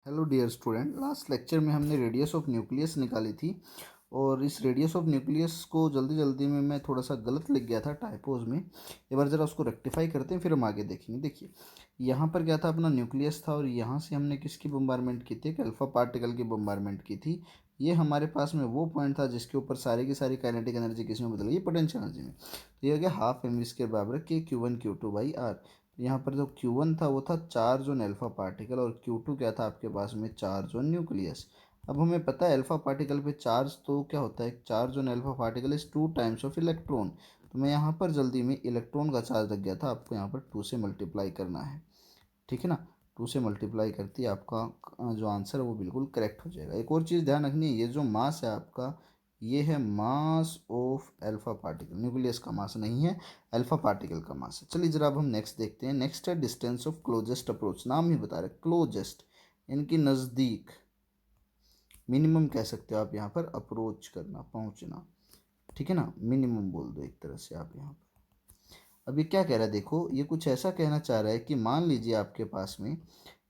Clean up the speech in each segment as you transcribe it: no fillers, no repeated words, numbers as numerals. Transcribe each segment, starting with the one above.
Hello dear student, last lecture में हमने radius of nucleus निकाली थी। और इस रेडियस ऑफ न्यूक्लियस को जल्दी जल्दी में मैं थोड़ा सा गलत लिख गया था टाइपोज में। एक बार ज़रा उसको रेक्टिफाई करते हैं, फिर हम आगे देखेंगे। देखिए, यहाँ पर क्या था, अपना न्यूक्लियस था और यहाँ से हमने किसकी बम्बारमेंट की थी? एक अल्फा पार्टिकल की बम्बारमेंट की थी। ये हमारे पास में वो पॉइंट था जिसके ऊपर सारी की सारी काइनेटिक एनर्जी किस में बदल गई? पोटेंशियल एनर्जी में। तो ये हो गया हाफ एम वी स्क्वायर बराबर के Q1 Q2/R। यहाँ पर जो Q1 था वो था चार्ज ऑन अल्फा पार्टिकल, और Q2 क्या था आपके पास में? Charge on nucleus. अब हमें पता है अल्फा पार्टिकल पे चार्ज तो क्या होता है? Charge on alpha particle is 2 times of electron. तो मैं यहाँ पर जल्दी में इलेक्ट्रॉन का चार्ज लग गया था, आपको यहाँ पर 2 से मल्टीप्लाई करना है। ठीक है ना? 2 से मल्टीप्लाई करती है, आपका जो आंसर है वो बिल्कुल करेक्ट हो जाएगा। एक और चीज़ ध्यान रखनी है, ये जो मास है आपका, ये है mass of alpha particle. Nucleus का मास नहीं है, अल्फा पार्टिकल का मास है। चलिए जरा अब हम नेक्स्ट देखते हैं। नेक्स्ट है डिस्टेंस ऑफ क्लोजेस्ट अप्रोच। नाम ही बता रहे क्लोजेस्ट, इनकी नज़दीक। मिनिमम कह सकते हो आप यहाँ पर, अप्रोच करना, पहुँचना। ठीक है ना? मिनिमम बोल दो एक तरह से आप यहाँ पर। अब ये क्या कह रहा है? देखो, ये कुछ ऐसा कहना चाह रहा है कि मान लीजिए आपके पास में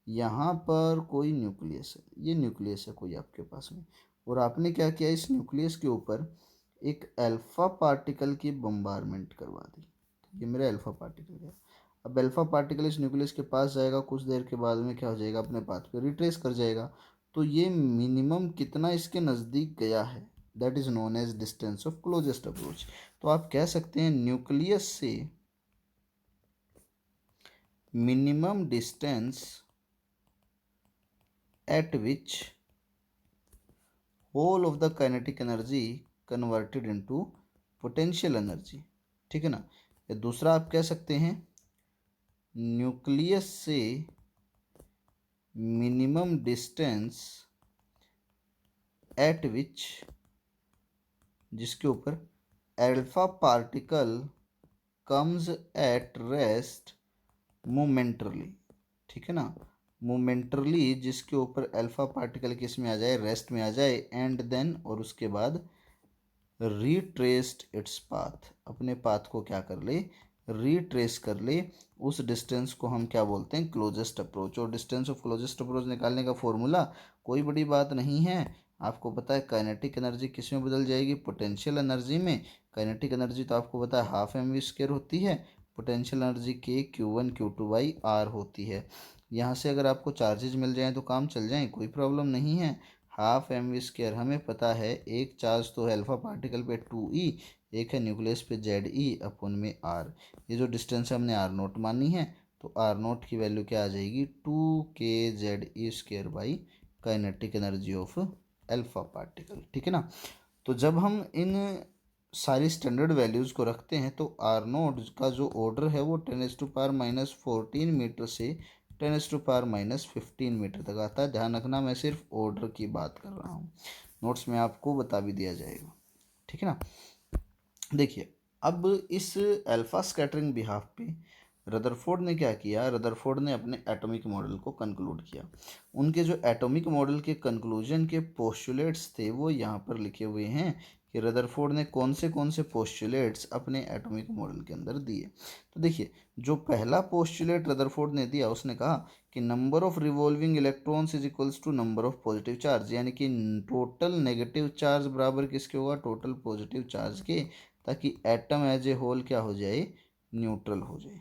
यहाँ पर कोई न्यूक्लियस है, ये न्यूक्लियस है कोई आपके पास में, और आपने क्या किया, इस न्यूक्लियस के ऊपर एक अल्फा पार्टिकल की बम्बारमेंट करवा दी। ये मेरा अल्फा पार्टिकल है। अब अल्फा पार्टिकल इस न्यूक्लियस के पास जाएगा, कुछ देर के बाद में क्या हो जाएगा? अपने पाथ पे रिट्रेस कर जाएगा। तो ये मिनिमम कितना इसके नज़दीक गया है, that is known as distance of closest approach. तो आप कह सकते हैं न्यूक्लियस से minimum distance at which whole of the kinetic energy converted into potential energy। ठीक है ना? या दूसरा आप कह सकते हैं न्यूक्लियस से मिनिमम डिस्टेंस एट विच, जिसके ऊपर alpha particle comes at rest momentarily. ठीक है ना? मोमेंटरली, जिसके ऊपर अल्फा पार्टिकल किस में आ जाए? रेस्ट में आ जाए। एंड देन, और उसके बाद रिट्रेस्ड इट्स पाथ, अपने पाथ को क्या कर ले? रिट्रेस कर ले। उस डिस्टेंस को हम क्या बोलते हैं? Closest approach. और डिस्टेंस ऑफ क्लोजेस्ट अप्रोच निकालने का फॉर्मूला कोई बड़ी बात नहीं है। आपको पता है काइनेटिक एनर्जी किस में बदल जाएगी? पोटेंशियल एनर्जी में। काइनेटिक एनर्जी तो आपको पता है हाफ एम वी स्क्वायर होती है, पोटेंशियल एनर्जी के Q1 Q2/R होती है। यहाँ से अगर आपको चार्जेज मिल जाएँ तो काम चल जाए, कोई प्रॉब्लम नहीं है। हाफ एम वी स्क्वायर हमें पता है, एक चार्ज तो है अल्फा पार्टिकल पे 2E, एक है न्यूक्लियस पे ZE अपन में R। ये जो डिस्टेंस है हमने R0 मानी है, तो R0 की वैल्यू क्या आ जाएगी? 2kZE² kinetic energy of alpha particle. ठीक है ना? तो जब हम इन सारी स्टैंडर्ड वैल्यूज़ को रखते हैं तो R0 का जो ऑर्डर है वो 10⁻⁻14 मीटर से 10⁻⁻15 मीटर तक आता है। ध्यान रखना, मैं सिर्फ ऑर्डर की बात कर रहा हूँ, नोट्स में आपको बता भी दिया जाएगा। ठीक है ना? देखिए, अब इस अल्फा स्कैटरिंग बिहाफ पे रदरफोर्ड ने क्या किया? रदरफोर्ड ने अपने एटॉमिक मॉडल को कंक्लूड किया। उनके जो एटॉमिक मॉडल के कंक्लूजन के पोस्टुलेट्स थे वो यहाँ पर लिखे हुए हैं कि रदरफोर्ड ने कौन से पोस्टुलेट्स अपने एटॉमिक मॉडल के अंदर दिए। तो देखिए, जो पहला पोस्टुलेट रदरफोर्ड ने दिया, उसने कहा कि number of revolving electrons is equals to number of positive charge, यानी कि टोटल नेगेटिव चार्ज बराबर किसके होगा? टोटल पॉजिटिव चार्ज के, ताकि एटम एज ए होल क्या हो जाए? न्यूट्रल हो जाए।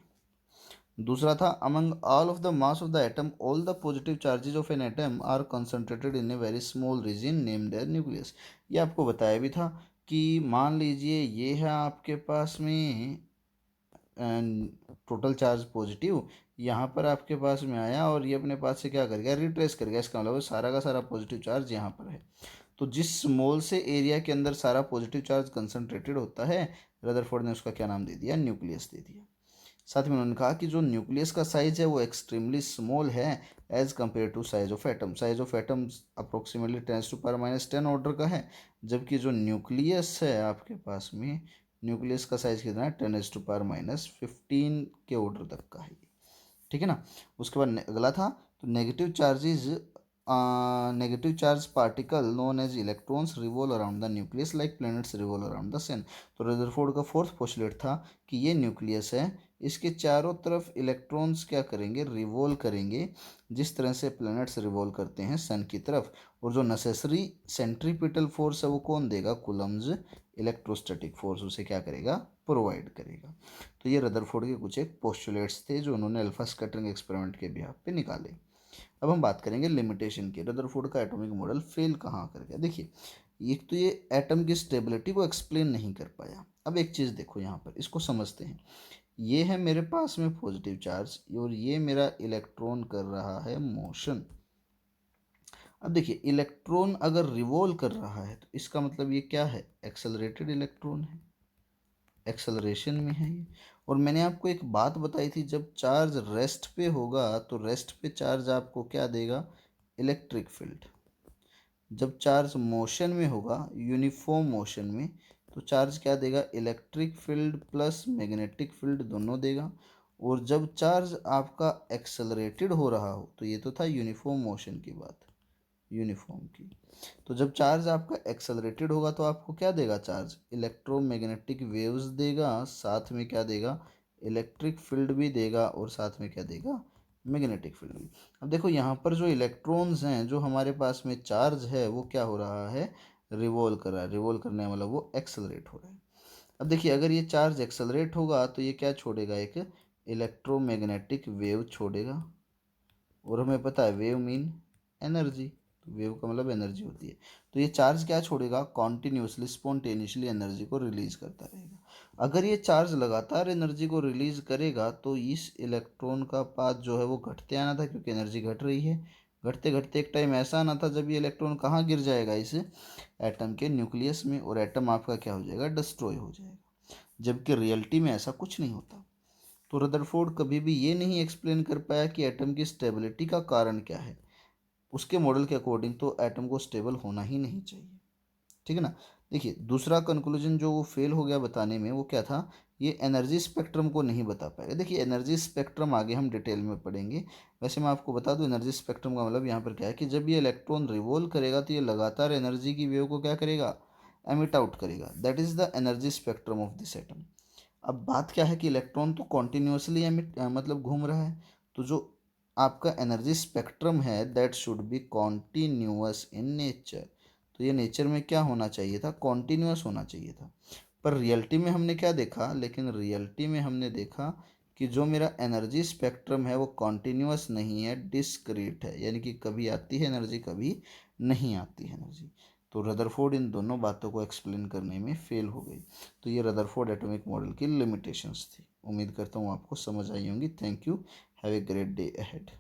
दूसरा था among all of the mass of the atom all the positive charges of an atom are concentrated in a very small region named as nucleus. ये आपको बताया भी था कि मान लीजिए ये है आपके पास में टोटल चार्ज पॉजिटिव, यहाँ पर आपके पास में आया और ये अपने पास से क्या कर गया? रिट्रेस कर गया। इसका मतलब सारा का सारा पॉजिटिव चार्ज यहाँ पर है। तो जिस स्मॉल से एरिया के अंदर सारा पॉजिटिव चार्ज कंसंट्रेटेड होता है, रदरफोर्ड ने उसका क्या नाम दे दिया? न्यूक्लियस दे दिया। साथ में उन्होंने कहा कि जो न्यूक्लियस का साइज है वो एक्सट्रीमली स्मॉल है as compare to size of atom. Size of atom approximately 10⁻⁻10 order का है, जबकि जो न्यूक्लियस है आपके पास में, न्यूक्लियस का साइज कितना है? 10⁻⁻15 के ऑर्डर तक का है। ठीक है ना? उसके बाद अगला था, तो negative charge particle known as electrons revolve around the nucleus like planets revolve around the sun. तो रदरफोर्ड का फोर्थ पोस्टुलेट था कि ये न्यूक्लियस है, इसके चारों तरफ इलेक्ट्रॉन्स क्या करेंगे? रिवॉल्व करेंगे, जिस तरह से प्लैनेट्स रिवॉल्व करते हैं सन की तरफ, और जो नेसेसरी सेंट्रीपिटल फोर्स है वो कौन देगा, कूलम्ब्स इलेक्ट्रोस्टैटिक फोर्स उसे क्या करेगा, प्रोवाइड करेगा। तो ये रदरफोर्ड के कुछ एक पोस्टुलेट्स थे जो उन्होंने अल्फा स्कैटरिंग एक्सपेरिमेंट के बिहाफ पे निकाले। अब हम बात करेंगे लिमिटेशन की, रदरफोर्ड का एटॉमिक मॉडल फेल कहाँ कर गया। देखिए, एक तो ये एटम की स्टेबिलिटी को एक्सप्लेन नहीं कर पाया। अब एक चीज़ देखो यहाँ पर, इसको समझते हैं। ये है मेरे पास में पॉजिटिव चार्ज और ये मेरा इलेक्ट्रॉन कर रहा है मोशन। अब देखिए, इलेक्ट्रॉन अगर रिवॉल्व कर रहा है तो इसका मतलब ये क्या है, एक्सेलरेटेड इलेक्ट्रॉन है, एक्सेलरेशन में है ये। और मैंने आपको एक बात बताई थी, जब चार्ज रेस्ट पे होगा तो रेस्ट पे चार्ज आपको क्या देगा, इलेक्ट्रिक फील्ड। जब चार्ज मोशन में होगा, यूनिफॉर्म मोशन में, तो चार्ज क्या देगा, electric field plus magnetic field दोनों देगा। और जब चार्ज आपका एक्सेलरेटेड हो रहा हो, तो ये तो था यूनिफॉर्म मोशन की बात, यूनिफॉर्म की। तो जब चार्ज आपका एक्सेलरेटेड होगा तो आपको क्या देगा, चार्ज इलेक्ट्रोमैग्नेटिक वेव्स देगा, साथ में क्या देगा, इलेक्ट्रिक फील्ड भी देगा, और साथ में क्या देगा, मैग्नेटिक फील्ड भी। अब देखो यहाँ पर जो इलेक्ट्रॉन्स हैं, जो हमारे पास में चार्ज है, वो क्या हो रहा है, रिवॉल्व कर रहा है। रिवॉल्व करने वाला वो एक्सेलरेट हो रहा है। अब देखिए, अगर ये चार्ज एक्सेलरेट होगा तो ये क्या छोड़ेगा, एक इलेक्ट्रोमैग्नेटिक वेव छोड़ेगा। और हमें पता है वेव मीन एनर्जी, तो वेव का मतलब एनर्जी होती है। तो ये चार्ज क्या छोड़ेगा, कॉन्टिन्यूसली स्पॉन्टेनियसली एनर्जी को रिलीज करता रहेगा। अगर ये चार्ज लगातार एनर्जी को रिलीज करेगा तो इस इलेक्ट्रॉन का पाथ जो है वो घटते आना था, क्योंकि एनर्जी घट रही है। घटते घटते एक टाइम ऐसा आना था जब ये इलेक्ट्रॉन कहाँ गिर जाएगा, इस एटम के न्यूक्लियस में, और एटम आपका क्या हो जाएगा, डिस्ट्रॉय हो जाएगा। जबकि रियलिटी में ऐसा कुछ नहीं होता। तो रदरफोर्ड कभी भी ये नहीं एक्सप्लेन कर पाया कि एटम की स्टेबिलिटी का कारण क्या है। उसके मॉडल के अकॉर्डिंग तो एटम को स्टेबल होना ही नहीं चाहिए, ठीक है ना। देखिए, दूसरा कंक्लूजन जो वो फेल हो गया बताने में, वो क्या था, ये एनर्जी स्पेक्ट्रम को नहीं बता पाएगा। देखिए, एनर्जी स्पेक्ट्रम आगे हम डिटेल में पढ़ेंगे। वैसे मैं आपको बता दूं, एनर्जी स्पेक्ट्रम का मतलब यहाँ पर क्या है कि जब ये इलेक्ट्रॉन रिवॉल्व करेगा तो ये लगातार एनर्जी की वेव को क्या करेगा, एमिट आउट करेगा। That is the energy spectrum of this atom. अब बात क्या है कि इलेक्ट्रॉन तो कॉन्टिन्यूसली मतलब घूम रहा है, तो जो आपका एनर्जी स्पेक्ट्रम है that should be continuous in nature. तो ये नेचर में क्या होना चाहिए था, कॉन्टिन्यूअस होना चाहिए था। पर रियलिटी में हमने क्या देखा, लेकिन रियलिटी में हमने देखा कि जो मेरा एनर्जी स्पेक्ट्रम है वो कॉन्टिन्यूअस नहीं है, डिस्क्रीट है, यानी कि कभी आती है एनर्जी, कभी नहीं आती है एनर्जी। तो रदरफोर्ड इन दोनों बातों को एक्सप्लेन करने में फेल हो गई। तो ये रदरफोर्ड एटॉमिक मॉडल की लिमिटेशंस थी। उम्मीद करता हूँ आपको समझ आई होंगी। Thank you, have a great day ahead.